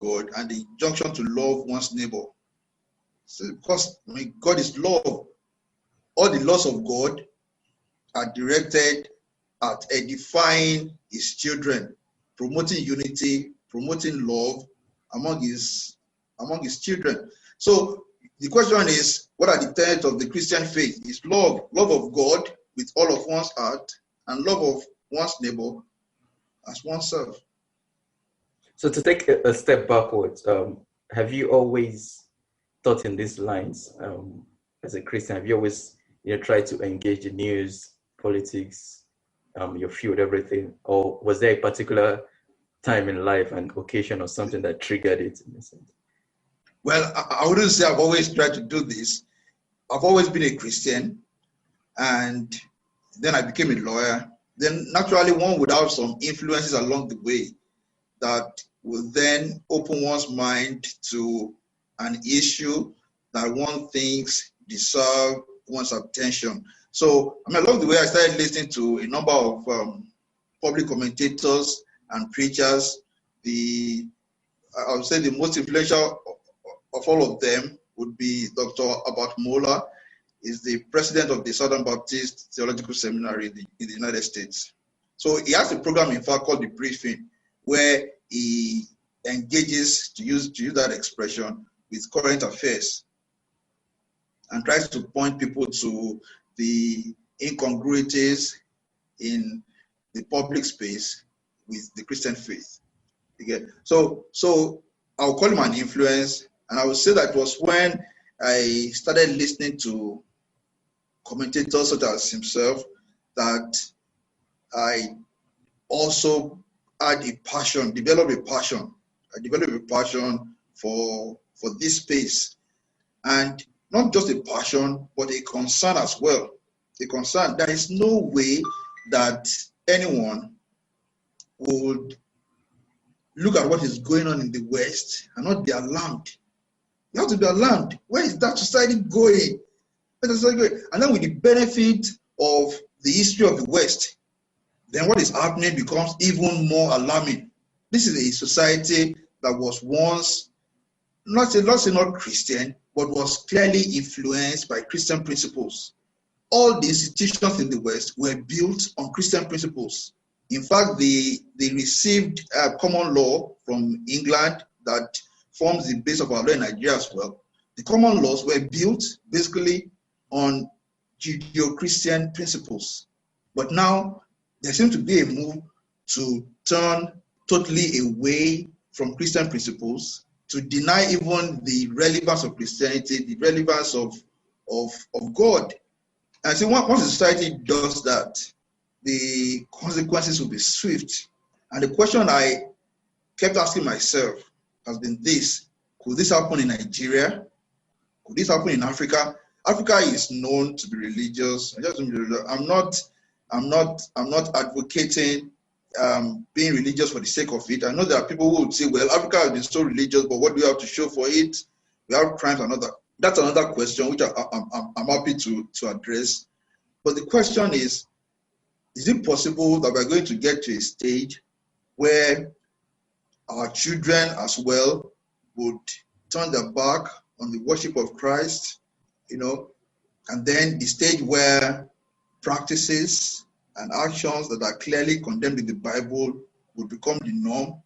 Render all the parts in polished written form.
God and the injunction to love one's neighbor. So because God is love, all the laws of God are directed at edifying his children, promoting unity, promoting love among his children. So the question is, what are the tenets of the Christian faith? Is love of God with all of one's heart, and love of one's neighbor as oneself. So to take a step backwards, have you always thought in these lines as a Christian? Have you always tried to engage the news, politics, your field, everything? Or was there a particular time in life and occasion or something that triggered it in a sense? Well, I wouldn't say I've always tried to do this. I've always been a Christian, and then I became a lawyer. Then naturally one would have some influences along the way that will then open one's mind to an issue that one thinks deserve one's attention. So along the way I started listening to a number of public commentators and preachers. I would say the most influential of all of them would be Dr. Albert Mohler. Is the president of the Southern Baptist Theological Seminary in the United States. So he has a program, in fact, called The Briefing, where he engages, to use that expression, with current affairs and tries to point people to the incongruities in the public space with the Christian faith. Again, so I'll call him an influence, and I would say that it was when I started listening to commentators such as himself that I also had developed a passion for this space, and not just a passion, but a concern as well. A concern. There is no way that anyone would look at what is going on in the West and not be alarmed. You have to be alarmed. Where is that society going? And then with the benefit of the history of the West, then what is happening becomes even more alarming. This is a society that was once, not Christian, but was clearly influenced by Christian principles. All the institutions in the West were built on Christian principles. In fact, they received common law from England that forms the base of our law in Nigeria as well. The common laws were built basically on Judeo-Christian principles. But now there seems to be a move to turn totally away from Christian principles, to deny even the relevance of Christianity, the relevance of God. And so once a society does that, the consequences will be swift. And the question I kept asking myself has been this: could this happen in Nigeria? Could this happen in Africa? Africa is known to be religious. I'm not advocating being religious for the sake of it. I know there are people who would say, well, Africa has been so religious, but what do we have to show for it? We have crimes and other. That's another question which I'm happy to address. But the question is it possible that we're going to get to a stage where our children as well would turn their back on the worship of Christ, and then the stage where practices and actions that are clearly condemned in the Bible would become the norm?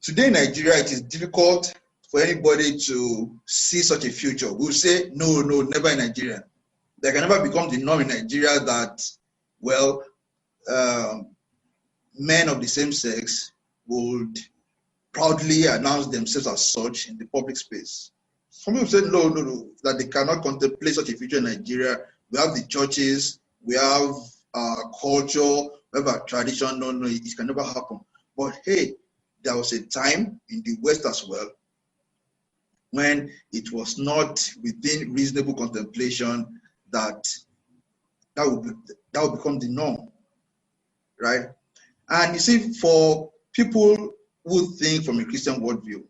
Today in Nigeria, it is difficult for anybody to see such a future. We'll say, no, never in Nigeria. There can never become the norm in Nigeria that, men of the same sex would proudly announce themselves as such in the public space. Some people say, no, that they cannot contemplate such a future in Nigeria. We have the churches, we have our culture, we have our tradition. No, it can never happen. But hey, there was a time in the West as well when it was not within reasonable contemplation that would become the norm, right? And you see, for people who think from a Christian worldview,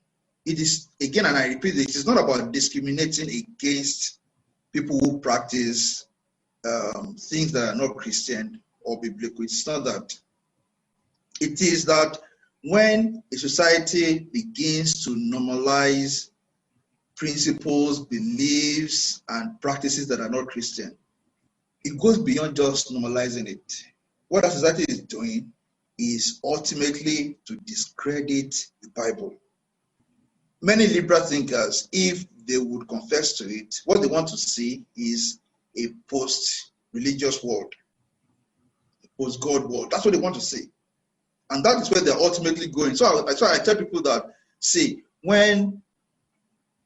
it is, again, and I repeat it is not about discriminating against people who practice things that are not Christian or biblical. It's not that. It is that when a society begins to normalize principles, beliefs, and practices that are not Christian, it goes beyond just normalizing it. What a society is doing is ultimately to discredit the Bible. Many liberal thinkers, if they would confess to it, what they want to see is a post-religious world, a post-God world. That's what they want to see. And that is where they're ultimately going. So I tell people that, see, when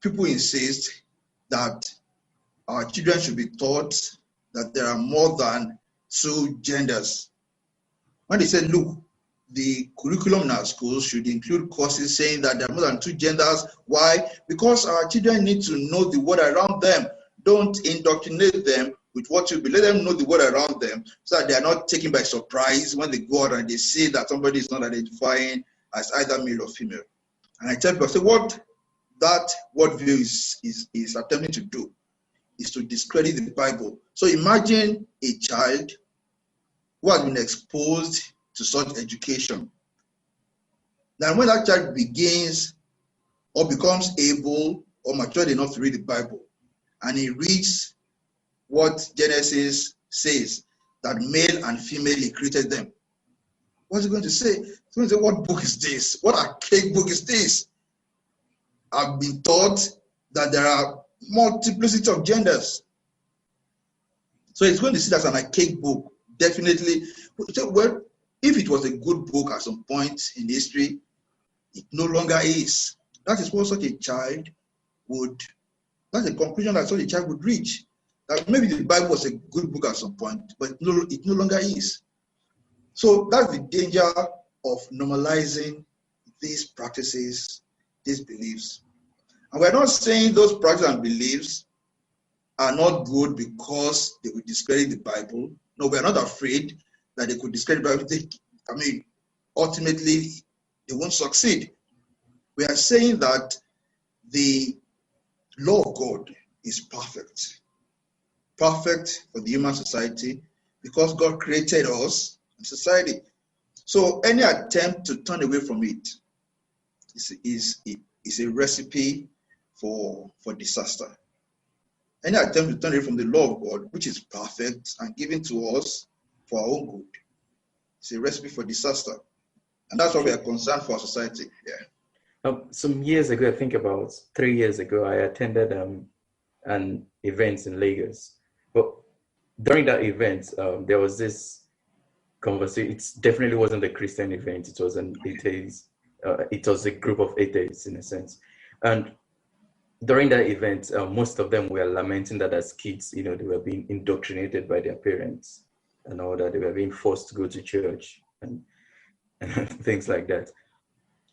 people insist that our children should be taught that there are more than two genders, when they say, look, the curriculum in our schools should include courses saying that there are more than two genders. Why? Because our children need to know the world around them. Don't indoctrinate them with what you believe. Let them know the world around them so that they are not taken by surprise when they go out and they see that somebody is not identifying as either male or female. And I tell people, I say, what that worldview is attempting to do is to discredit the Bible. So imagine a child who has been exposed to such education. Then when that child begins or becomes able or matured enough to read the Bible, and he reads what Genesis says, that male and female he created them, what's he going to say? He's going to say, what book is this? What archaic book is this? I've been taught that there are multiplicity of genders. So he's going to see that as an archaic book. Definitely. Well, if it was a good book at some point in history, it no longer is. That is what such a child would, that's the conclusion that such a child would reach. That maybe the Bible was a good book at some point, but it no longer is. So that's the danger of normalizing these practices, these beliefs. And we're not saying those practices and beliefs are not good because they will discredit the Bible. No, we're not afraid that they could discredit the Bible. Ultimately, they won't succeed. We are saying that the law of God is perfect. Perfect for the human society because God created us and society. So any attempt to turn away from it is a recipe for disaster. Any attempt to turn away from the law of God, which is perfect and given to us for our own good, it's a recipe for disaster. And that's why we are concerned for our society. Yeah. Some years ago, I think about 3 years ago, I attended an event in Lagos. But during that event, there was this conversation. It definitely wasn't a Christian event. It was an atheist. It was a group of atheists in a sense. And during that event, most of them were lamenting that as kids, they were being indoctrinated by their parents and all that. They were being forced to go to church and things like that.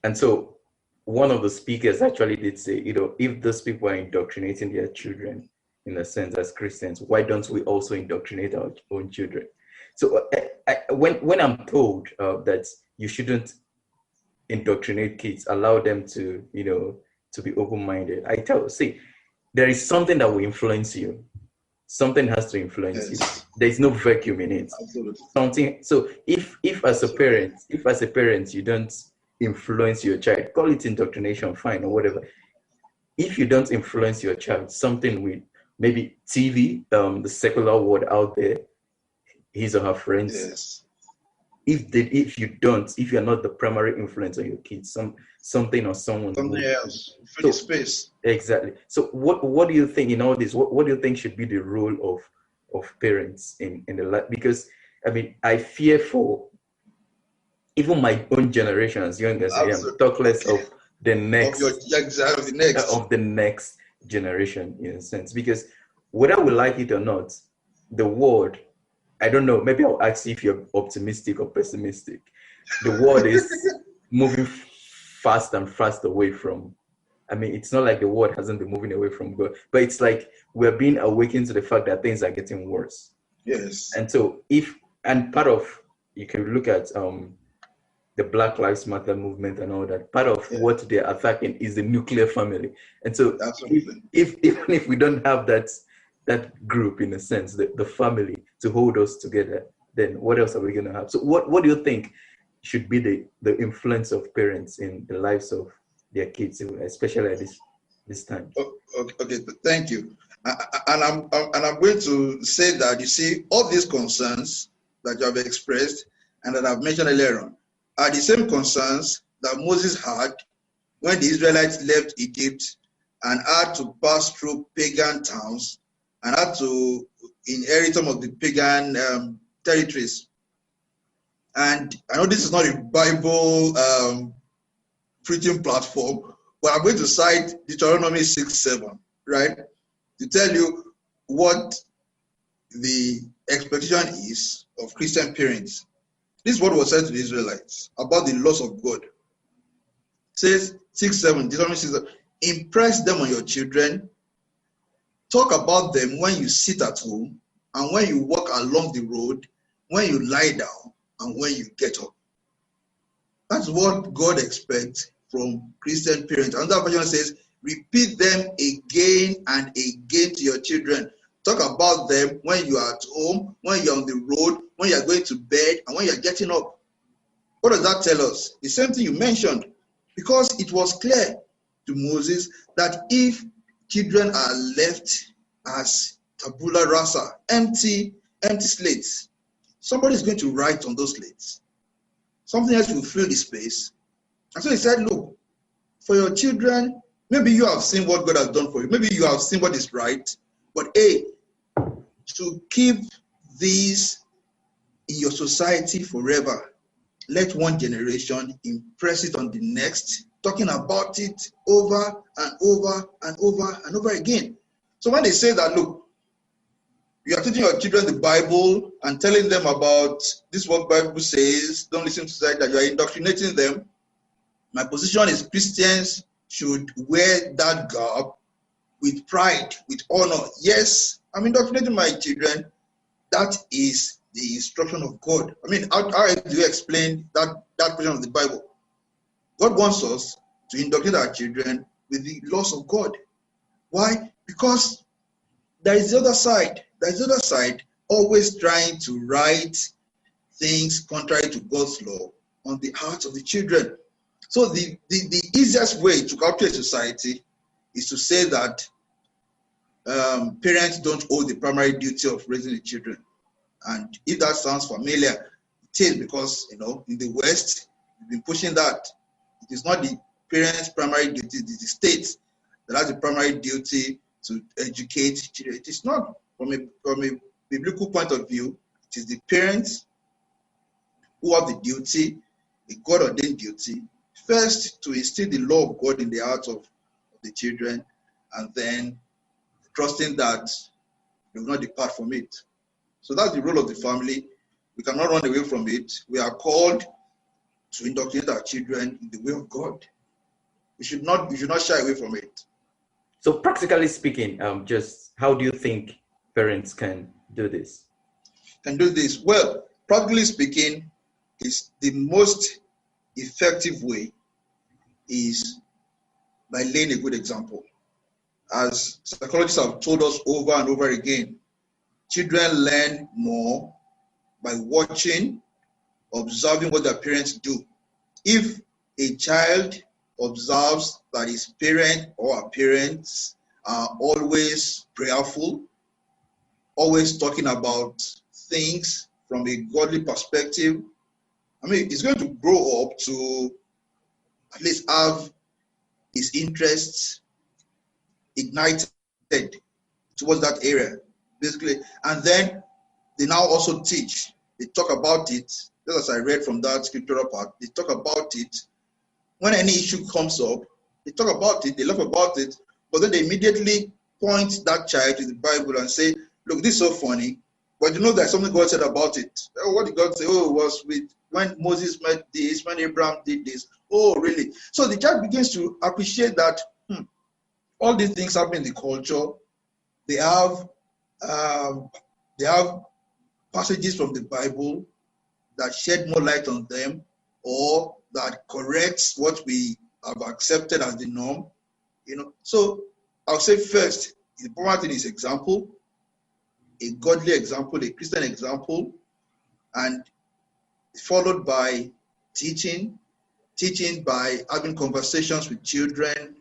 And so one of the speakers actually did say, if those people are indoctrinating their children in a sense as Christians, why don't we also indoctrinate our own children? So when I'm told that you shouldn't indoctrinate kids, allow them to, to be open-minded, there is something that will influence you. Something has to influence you. There's no vacuum in it. Absolutely. Something. So if as a parent you don't influence your child, call it indoctrination, fine, or whatever. If you don't influence your child, something with maybe TV, the secular world out there, his or her friends. Yes. If you're not the primary influence on your kids, something or someone else, fill space. Exactly. So what do you think in all this? What do you think should be the role of parents in the life? Because I fear for even my own generation as young as I am, talk less of the next of the next generation in a sense. Because whether we like it or not, the world, I don't know, maybe I'll ask you if you're optimistic or pessimistic. The world is moving fast and fast away from, it's not like the world hasn't been moving away from God, but it's like we're being awakened to the fact that things are getting worse. Yes. And so part of, you can look at the Black Lives Matter movement and all that, part of what they're attacking is the nuclear family. And so even if we don't have that group, in a sense, the family to hold us together, then what else are we going to have? So what do you think should be the influence of parents in the lives of their kids, especially at this time? Okay, thank you. And I'm going to say that, you see, all these concerns that you have expressed and that I've mentioned earlier on are the same concerns that Moses had when the Israelites left Egypt and had to pass through pagan towns and had to inherit some of the pagan territories. And I know this is not a Bible preaching platform, but I'm going to cite Deuteronomy 6:7, right, to tell you what the expectation is of Christian parents. This is what was said to the Israelites about the laws of God. It says 6:7, Deuteronomy 6:7, impress them on your children, talk about them when you sit at home and when you walk along the road, when you lie down and when you get up. That's what God expects from Christian parents. Another version says, repeat them again and again to your children. Talk about them when you are at home, when you're on the road, when you're going to bed, and when you're getting up. What does that tell us? The same thing you mentioned, because it was clear to Moses that if children are left as tabula rasa, empty slates, somebody is going to write on those slates. Something else will fill the space. And so he said, look, for your children, maybe you have seen what God has done for you. Maybe you have seen what is right. But to keep these in your society forever, let one generation impress it on the next, talking about it over and over and over and over again. So when they say that, look, you are teaching your children the Bible and telling them about this, what the Bible says, don't listen to that, you are indoctrinating them. My position is Christians should wear that garb with pride, with honor. Yes, I'm indoctrinating my children. That is the instruction of God. I mean, how do you explain that portion of the Bible? God wants us to indoctrinate our children with the laws of God. Why? Because there is the other side. There is the other side always trying to write things contrary to God's law on the hearts of the children. So the easiest way to calculate society is to say that parents don't owe the primary duty of raising the children. And if that sounds familiar, it is, because, in the West, we've been pushing that. It is not the parents' primary duty, it is the state that has the primary duty to educate children. It is not, from a biblical point of view, it is the parents who have the duty, a God-ordained duty, first to instill the law of God in the hearts of the children, and then trusting that they will not depart from it. So that's the role of the family. We cannot run away from it. We are called to indoctrinate our children in the way of God. We should not shy away from it. So practically speaking, just how do you think parents can do this? Well, practically speaking, is the most effective way is by laying a good example. As psychologists have told us over and over again, children learn more by watching, observing what their parents do. If a child observes that his parent or her parents are always prayerful, always talking about things from a godly perspective, he's going to grow up to at least have his interests ignited towards that area, basically. And then they now also teach. They talk about it, just as I read from that scriptural part. They talk about it. When any issue comes up, they talk about it, they laugh about it, but then they immediately point that child to the Bible and say, look, this is so funny, but you know there's something God said about it. Oh, what did God say? Oh, it was with when Moses met this, when Abraham did this. Oh, really? So the child begins to appreciate that all these things happen in the culture. They have passages from the Bible that shed more light on them, or that corrects what we have accepted as the norm. So I'll say first, the important thing is example, a godly example, a Christian example, and followed by teaching by having conversations with children,